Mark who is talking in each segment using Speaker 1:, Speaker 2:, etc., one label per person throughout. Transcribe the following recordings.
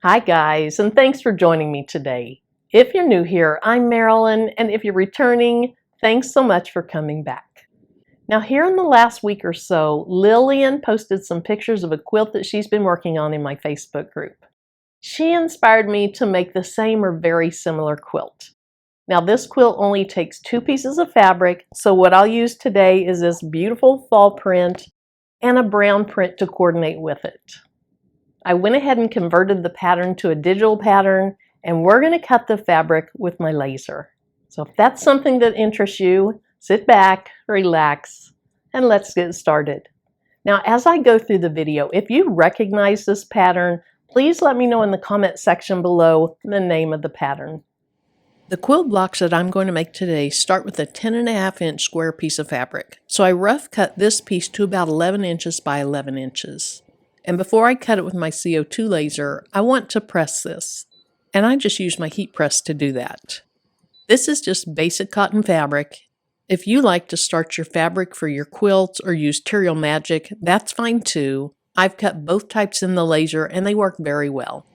Speaker 1: Hi guys, and thanks for joining me today. If you're new here, I'm Marilyn, and if you're returning, thanks so much for coming back. Now here in the last week or so, Lillian posted some pictures of a quilt that she's been working on in my Facebook group. She inspired me to make the same or very similar quilt. Now this quilt only takes 2 pieces of fabric, so what I'll use today is this beautiful fall print and a brown print to coordinate with it. I went ahead and converted the pattern to a digital pattern, and we're going to cut the fabric with my laser. So if that's something that interests you, sit back, relax, and let's get started. Now, as I go through the video, if you recognize this pattern, please let me know in the comment section below the name of the pattern. The quilt blocks that I'm going to make today start with a 10.5-inch square piece of fabric. So I rough cut this piece to about 11 inches by 11 inches. And before I cut it with my CO2 laser, I want to press this. And I just use my heat press to do that. This is just basic cotton fabric. If you like to start your fabric for your quilts or use Material Magic, that's fine too. I've cut both types in the laser and they work very well.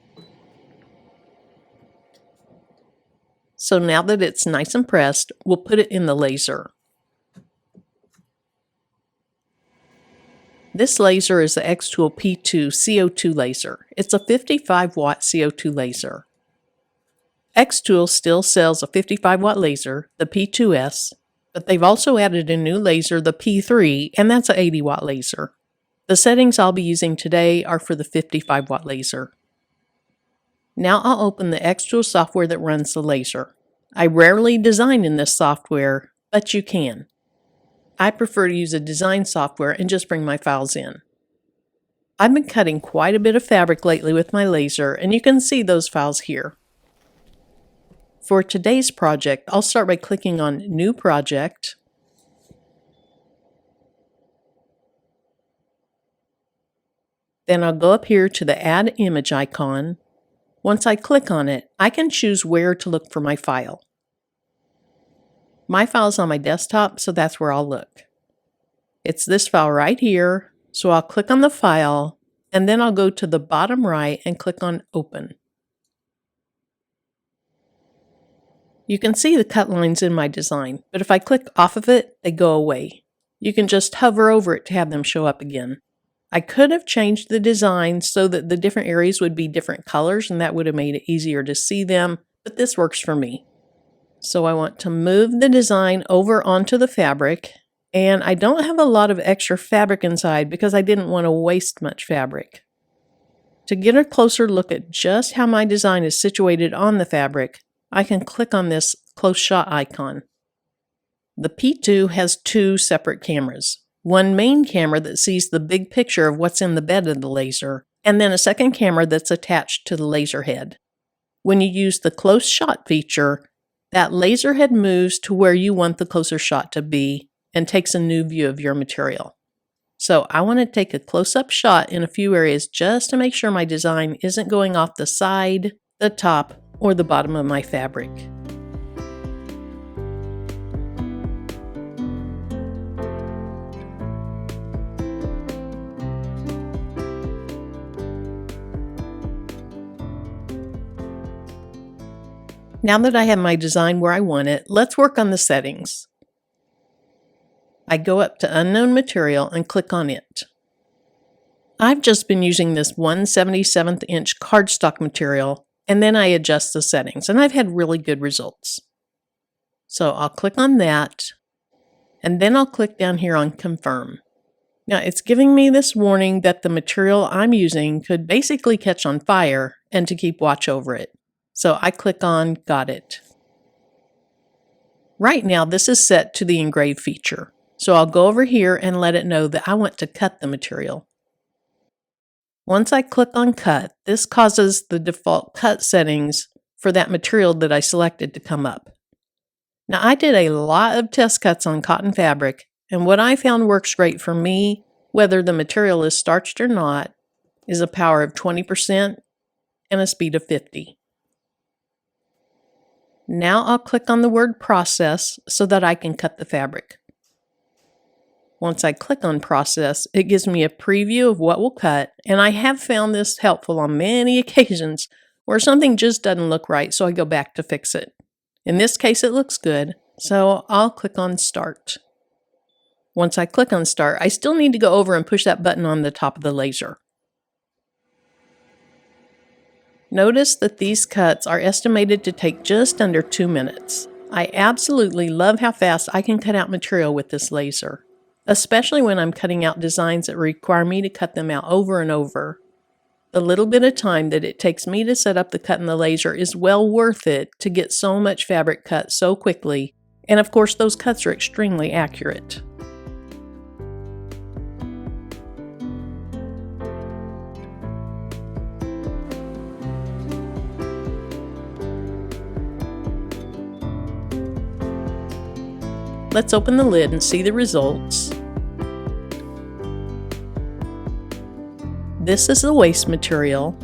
Speaker 1: So now that it's nice and pressed, we'll put it in the laser. This laser is the X-Tool P2 CO2 laser. It's a 55-watt CO2 laser. X-Tool still sells a 55-watt laser, the P2S, but they've also added a new laser, the P3, and that's an 80-watt laser. The settings I'll be using today are for the 55-watt laser. Now I'll open the X-Tool software that runs the laser. I rarely design in this software, but you can. I prefer to use a design software and just bring my files in. I've been cutting quite a bit of fabric lately with my laser, and you can see those files here. For today's project, I'll start by clicking on New Project. Then I'll go up here to the Add Image icon. Once I click on it, I can choose where to look for my file. My file's on my desktop, so that's where I'll look. It's this file right here, so I'll click on the file, and then I'll go to the bottom right and click on Open. You can see the cut lines in my design, but if I click off of it, they go away. You can just hover over it to have them show up again. I could have changed the design so that the different areas would be different colors, and that would have made it easier to see them, but this works for me. So I want to move the design over onto the fabric, and I don't have a lot of extra fabric inside because I didn't want to waste much fabric. To get a closer look at just how my design is situated on the fabric, I can click on this close shot icon. The P2 has 2 separate cameras. One main camera that sees the big picture of what's in the bed of the laser, and then a second camera that's attached to the laser head. When you use the close shot feature, that laser head moves to where you want the closer shot to be and takes a new view of your material. So I want to take a close-up shot in a few areas just to make sure my design isn't going off the side, the top, or the bottom of my fabric. Now that I have my design where I want it, let's work on the settings. I go up to Unknown Material and click on it. I've just been using this 1/77 inch cardstock material, and then I adjust the settings, and I've had really good results. So I'll click on that, and then I'll click down here on Confirm. Now it's giving me this warning that the material I'm using could basically catch on fire and to keep watch over it. So I click on Got It. Right now this is set to the Engrave feature. So I'll go over here and let it know that I want to cut the material. Once I click on Cut, this causes the default cut settings for that material that I selected to come up. Now I did a lot of test cuts on cotton fabric, and what I found works great for me, whether the material is starched or not, is a power of 20% and a speed of 50. Now I'll click on the word Process so that I can cut the fabric. Once I click on Process, it gives me a preview of what will cut, and I have found this helpful on many occasions where something just doesn't look right, so I go back to fix it. In this case, it looks good, so I'll click on Start. Once I click on Start, I still need to go over and push that button on the top of the laser. Notice that these cuts are estimated to take just under 2 minutes. I absolutely love how fast I can cut out material with this laser, especially when I'm cutting out designs that require me to cut them out over and over. The little bit of time that it takes me to set up the cut in the laser is well worth it to get so much fabric cut so quickly, and of course those cuts are extremely accurate. Let's open the lid and see the results. This is the waste material.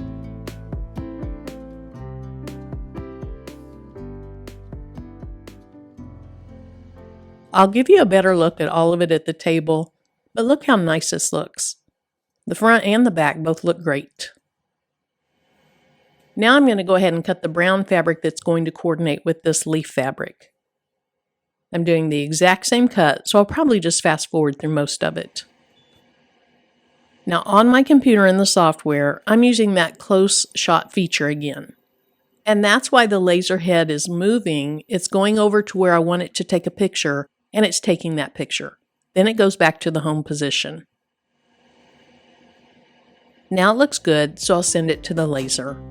Speaker 1: I'll give you a better look at all of it at the table, but look how nice this looks. The front and the back both look great. Now I'm going to go ahead and cut the brown fabric that's going to coordinate with this leaf fabric. I'm doing the exact same cut, so I'll probably just fast forward through most of it. Now on my computer in the software, I'm using that close shot feature again. And that's why the laser head is moving. It's going over to where I want it to take a picture, and it's taking that picture. Then it goes back to the home position. Now it looks good, so I'll send it to the laser.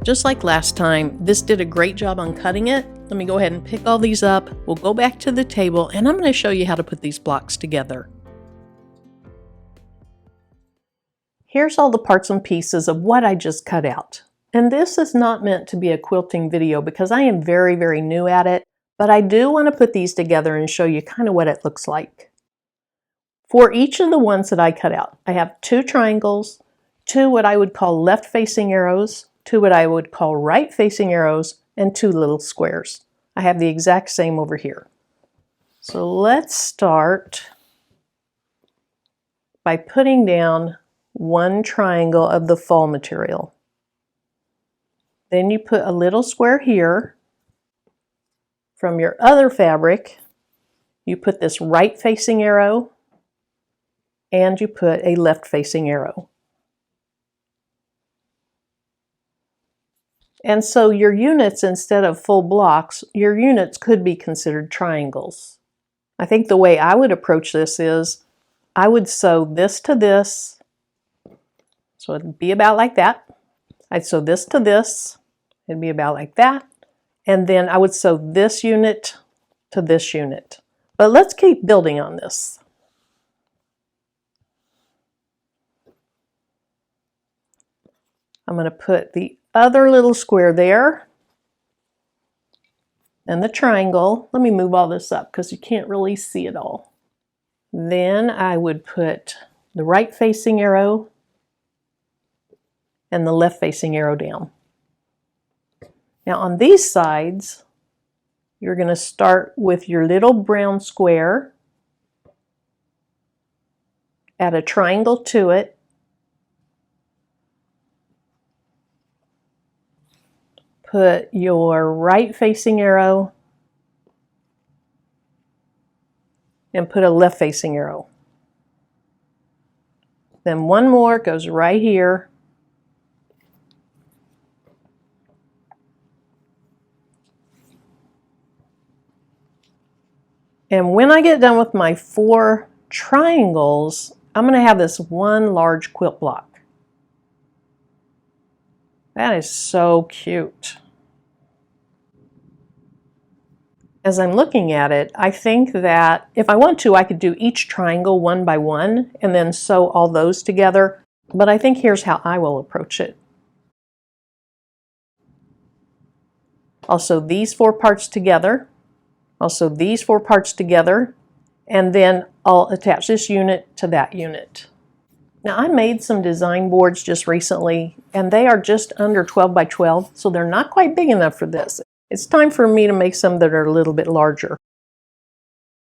Speaker 1: Just like last time, this did a great job on cutting it. Let me go ahead and pick all these up. We'll go back to the table, and I'm going to show you how to put these blocks together. Here's all the parts and pieces of what I just cut out. And this is not meant to be a quilting video because I am very, very new at it, but I do want to put these together and show you kind of what it looks like. For each of the ones that I cut out, I have 2 triangles, 2 what I would call left-facing arrows, 2 what I would call right-facing arrows, and 2 little squares. I have the exact same over here. So let's start by putting down 1 triangle of the fall material. Then you put a little square here. From your other fabric, you put this right-facing arrow, and you put a left-facing arrow. And so your units, instead of full blocks, your units could be considered triangles. I think the way I would approach this is, I would sew this to this, so it'd be about like that. I'd sew this to this, it'd be about like that. And then I would sew this unit to this unit. But let's keep building on this. I'm going to put the other little square there and the triangle. Let me move all this up because you can't really see it all. Then I would put the right facing arrow and the left facing arrow down. Now on these sides, you're going to start with your little brown square, add a triangle to it, put your right facing arrow and put a left facing arrow. Then one more goes right here. And when I get done with my 4 triangles, I'm going to have this one large quilt block. That is so cute. As I'm looking at it, I think that if I want to, I could do each triangle one by one and then sew all those together. But I think here's how I will approach it. I'll sew these 4 parts together. I'll sew these 4 parts together, and then I'll attach this unit to that unit. Now I made some design boards just recently, and they are just under 12 by 12, so they're not quite big enough for this. It's time for me to make some that are a little bit larger.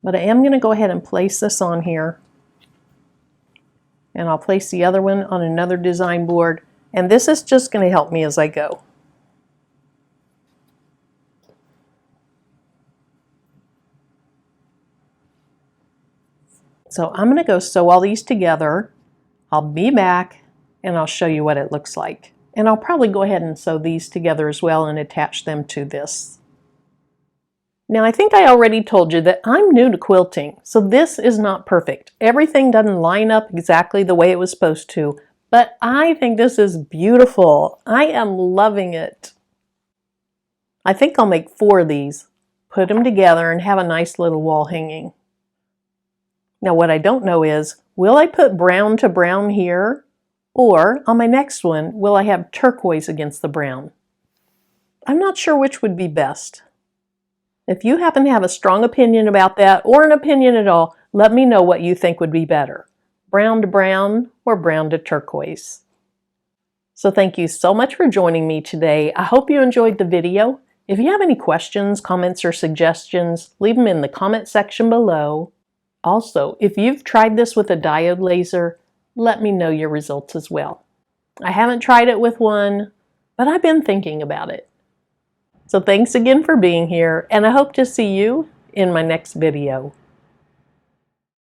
Speaker 1: But I am going to go ahead and place this on here, and I'll place the other one on another design board, and this is just going to help me as I go. So I'm going to go sew all these together. I'll be back and I'll show you what it looks like. And I'll probably go ahead and sew these together as well and attach them to this. Now I think I already told you that I'm new to quilting, so this is not perfect. Everything doesn't line up exactly the way it was supposed to, but I think this is beautiful. I am loving it. I think I'll make 4 of these, put them together, and have a nice little wall hanging. Now what I don't know is, will I put brown to brown here? Or on my next one, will I have turquoise against the brown? I'm not sure which would be best. If you happen to have a strong opinion about that, or an opinion at all, let me know what you think would be better. Brown to brown or brown to turquoise. So thank you so much for joining me today. I hope you enjoyed the video. If you have any questions, comments, or suggestions, leave them in the comment section below. Also, if you've tried this with a diode laser, let me know your results as well. I haven't tried it with one, but I've been thinking about it. So thanks again for being here, and I hope to see you in my next video.